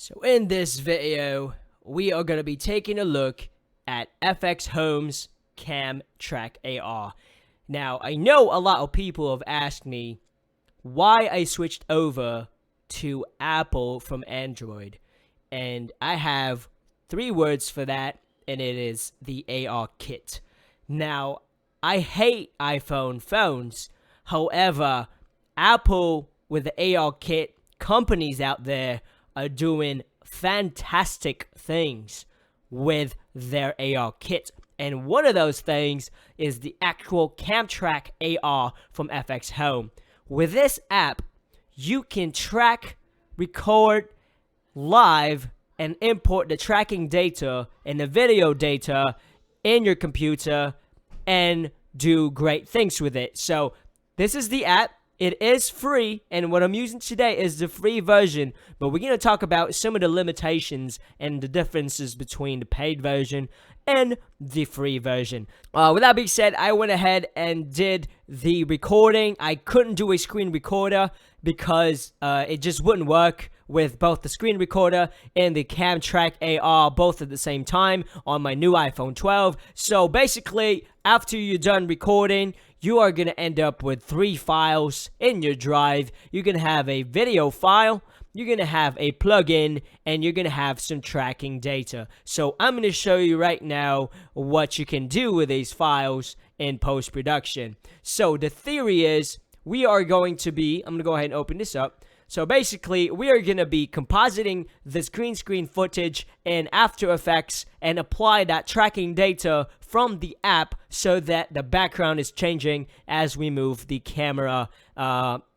So in this video, we are going to be taking a look at fxhome's camtrackAr. Now, I know a lot of people have asked me why I switched over to Apple from Android, and I have 3 words for that, and it is the AR kit. Now, I hate iPhone phones. However, Apple with the AR kit, companies out there are doing fantastic things with their AR kit. And one of those things is the actual camtrackAR from fxhome. With this app, you can track, record, live, and import the tracking data and the video data in your computer and do great things with it. So this is the app. It is free, and what I'm using today is the free version, but we're going to talk about some of the limitations and the differences between the paid version and the free version. With that being said, I went ahead and did the recording. I couldn't do a screen recorder because it just wouldn't work with both the screen recorder and the camtrackAR both at the same time on my new iPhone 12. So basically, after you're done recording, you are going to end up with 3 files in your drive. You're going to have a video file, you're going to have a plugin, and you're going to have some tracking data. So I'm going to show you right now what you can do with these files in post-production. So the theory is we are going to be, I'm going to go ahead and open this up. So basically, we are going to be compositing this green screen footage in After Effects and apply that tracking data from the app so that the background is changing as we move the camera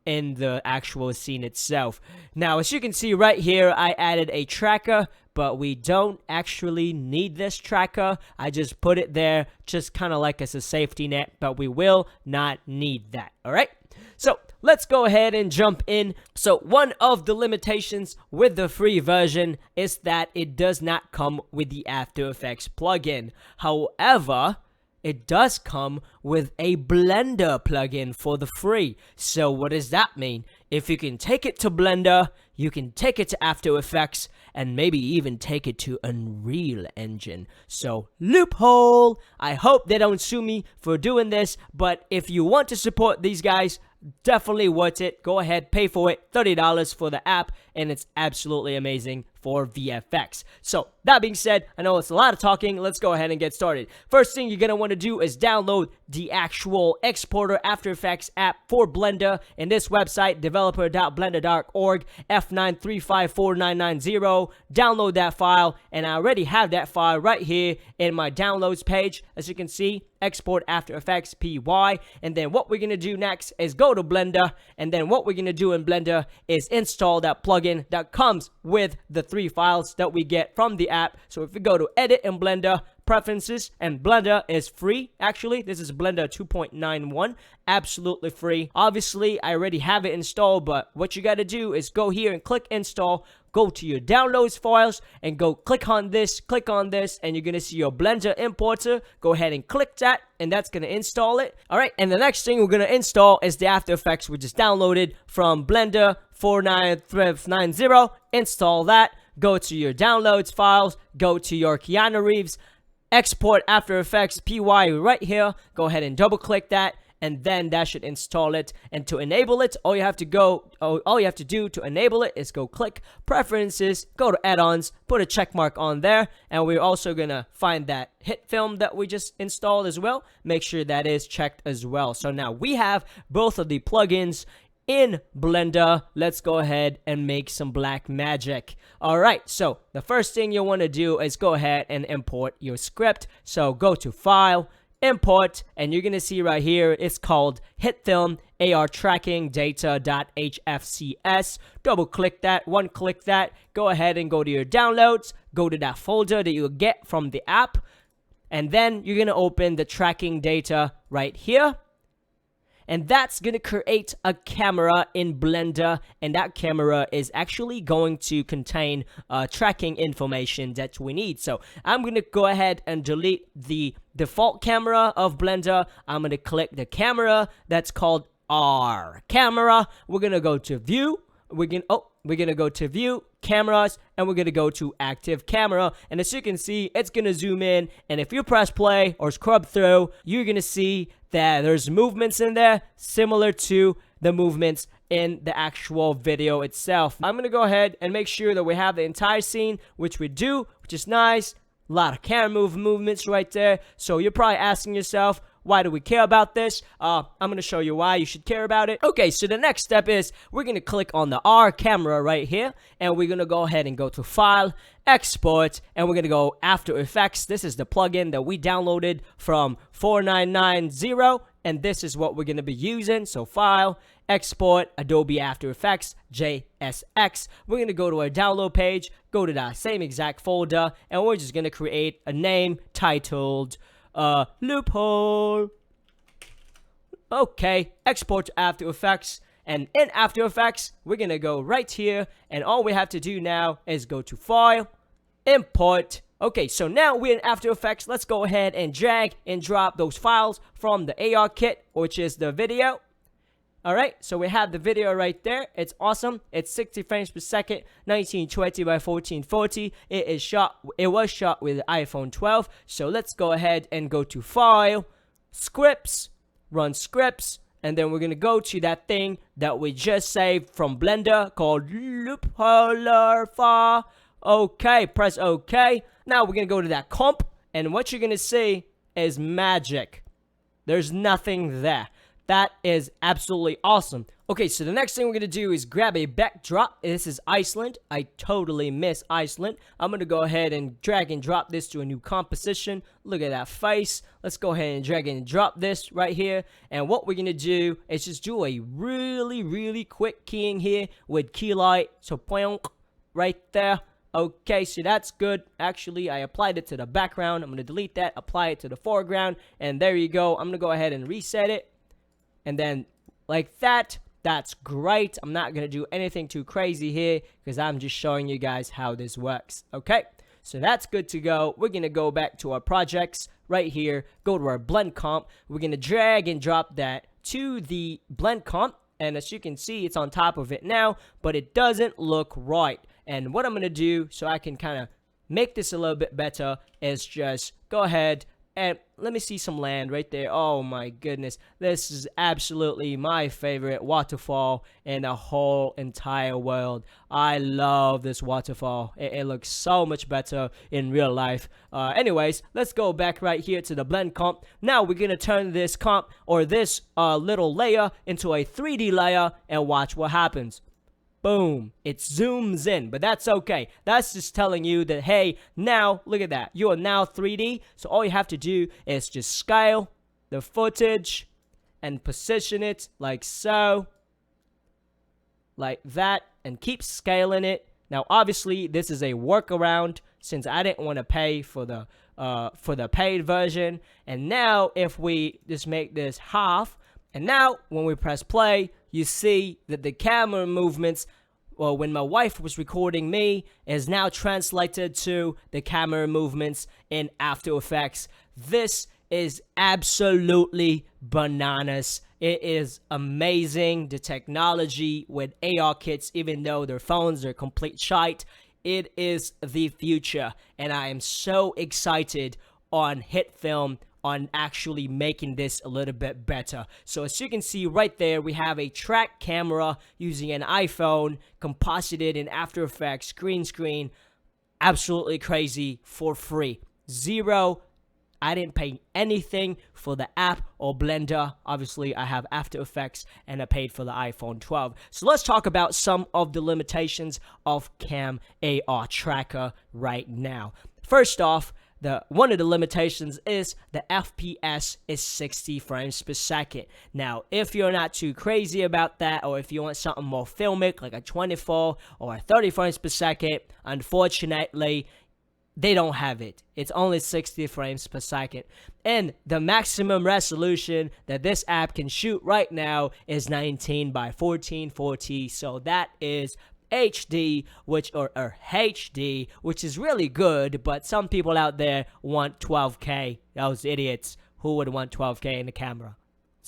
in the actual scene itself. Now, as you can see right here, I added a tracker, but we don't actually need this tracker. I just put it there just kind of like as a safety net, but we will not need that, all right? So let's go ahead and jump in. So one of the limitations with the free version is that it does not come with the After Effects plugin. However, it does come with a Blender plugin for the free. So what does that mean? If you can take it to Blender, you can take it to After Effects, and maybe even take it to Unreal Engine. So, loophole! I hope they don't sue me for doing this, but if you want to support these guys, definitely worth it. Go ahead, pay for it, $30 for the app, and it's absolutely amazing for VFX. So, that being said, I know it's a lot of talking. Let's go ahead and get started. First thing you're going to want to do is download the actual exporter After Effects app for Blender. In this website, developer.blender.org, F9354990. Download that file, and I already have that file right here in my downloads page. As you can see, export After Effects PY. And then what we're going to do next is go to Blender, and then what we're going to do in Blender is install that plugin that comes with the 3 files that we get from the app. So if we go to Edit in Blender, Preferences, and Blender is free. Actually, this is Blender 2.91, absolutely free. Obviously, I already have it installed, but what you got to do is go here and click Install, go to your downloads files, and go click on this, and you're going to see your Blender importer. Go ahead and click that, and that's going to install it. All right, and the next thing we're going to install is the After Effects, which is downloaded from Blender 4990. Install that, go to your downloads files, go to your Keanu Reeves, export After Effects PY right here. Go ahead and double click that, and then that should install it. And to enable it, all you have to do to enable it is go click Preferences, go to Add-ons, put a check mark on there, and we're also gonna find that hit film that we just installed as well. Make sure that is checked as well. So now we have both of the plugins in Blender. Let's go ahead and make some black magic. All right, so the first thing you want to do is go ahead and import your script. So go to File, Import, and you're going to see right here, it's called Hit Film AR Tracking Data.hfcs. Double click that, one click that, go ahead and go to your downloads, go to that folder that you'll get from the app, and then you're going to open the tracking data right here. And that's going to create a camera in Blender, and that camera is actually going to contain tracking information that we need. So I'm going to go ahead and delete the default camera of Blender. I'm going to click the camera that's called R camera. We're going to go to View, we're gonna go to view, cameras, and we're gonna go to active camera. And as you can see, it's gonna zoom in, and if you press play or scrub through, you're gonna see that there's movements in there similar to the movements in the actual video itself. I'm gonna go ahead and make sure that we have the entire scene, which we do, which is nice. A lot of camera movements right there. So you're probably asking yourself, why do we care about this? I'm going to show you why you should care about it. Okay, so the next step is we're going to click on the R camera right here, and we're going to go ahead and go to File, Export, and we're going to go After Effects. This is the plugin that we downloaded from 4990, and this is what we're going to be using. So File, Export, Adobe After Effects, JSX. We're going to go to our download page, go to that same exact folder, and we're just going to create a name titled Loophole. Okay, export to After Effects, and in After Effects we're gonna go right here, and all we have to do now is go to File, Import. Okay, so now we're in After Effects. Let's go ahead and drag and drop those files from the AR kit, which is the video. Alright, so we have the video right there. It's awesome. It's 60 frames per second, 1920 by 1440. It was shot with the iPhone 12. So let's go ahead and go to File, Scripts, Run Scripts, and then we're gonna go to that thing that we just saved from Blender called Loophole. Okay, press OK. Now we're gonna go to that comp, and what you're gonna see is magic. There's nothing there. That is absolutely awesome. Okay, so the next thing we're going to do is grab a backdrop. This is Iceland. I totally miss Iceland. I'm going to go ahead and drag and drop this to a new composition. Look at that face. Let's go ahead and drag and drop this right here. And what we're going to do is just do a really quick keying here with key light. So, right there. Okay, so that's good. Actually, I applied it to the background. I'm going to delete that, apply it to the foreground. And there you go. I'm going to go ahead and reset it. And then like that, that's great. I'm not going to do anything too crazy here because I'm just showing you guys how this works. Okay, so that's good to go. We're going to go back to our projects right here, go to our blend comp. We're going to drag and drop that to the blend comp. And as you can see, it's on top of it now, but it doesn't look right. And what I'm going to do so I can kind of make this a little bit better is just go ahead and let me see some land right there. Oh my goodness. This is absolutely my favorite waterfall in the whole entire world. I love this waterfall. It looks so much better in real life. Anyways, let's go back right here to the blend comp. Now we're going to turn this comp or this little layer into a 3D layer and watch what happens. Boom, it zooms in, but that's okay. That's just telling you that, hey, now, look at that. You are now 3D, so all you have to do is just scale the footage and position it like so, like that, and keep scaling it. Now, obviously, this is a workaround since I didn't want to pay for the paid version. And now, if we just make this half, and now when we press play, you see that the camera movements, well, when my wife was recording me, is now translated to the camera movements in After Effects. This is absolutely bananas. It is amazing. The technology with AR kits, even though their phones are complete shite, it is the future. And I am so excited on HitFilm on actually making this a little bit better. So as you can see right there, we have a track camera using an iPhone, composited in After Effects, green screen. Absolutely crazy, for free. Zero. I didn't pay anything for the app or Blender. Obviously, I have After Effects and I paid for the iPhone 12. So let's talk about some of the limitations of camAR Tracker right now. First off, one of the limitations is the FPS is 60 frames per second. Now, if you're not too crazy about that, or if you want something more filmic, like a 24 or a 30 frames per second, unfortunately, they don't have it. It's only 60 frames per second. And the maximum resolution that this app can shoot right now is 19 by 1440. So that is HD, or HD, which is really good, but some people out there want 12K. Those idiots who would want 12K in the camera.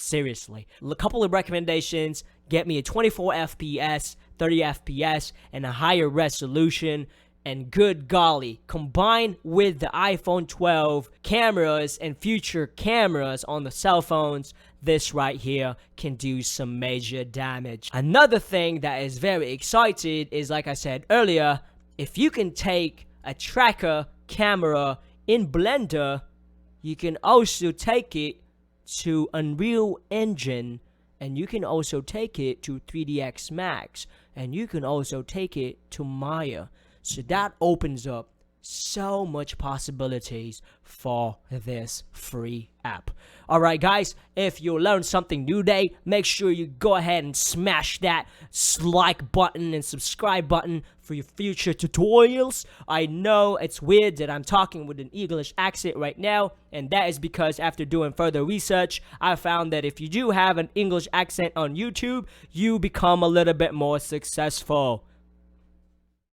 Seriously. A couple of recommendations: get me a 24 FPS, 30 FPS, and a higher resolution. And good golly, combined with the iPhone 12 cameras and future cameras on the cell phones, this right here can do some major damage. Another thing that is very exciting is, like I said earlier, if you can take a tracker camera in Blender, you can also take it to Unreal Engine, and you can also take it to 3ds Max, and you can also take it to Maya. So that opens up so much possibilities for this free app. Alright guys, if you learned something new today, make sure you go ahead and smash that like button and subscribe button for your future tutorials. I know it's weird that I'm talking with an English accent right now, and that is because after doing further research, I found that if you do have an English accent on YouTube, you become a little bit more successful.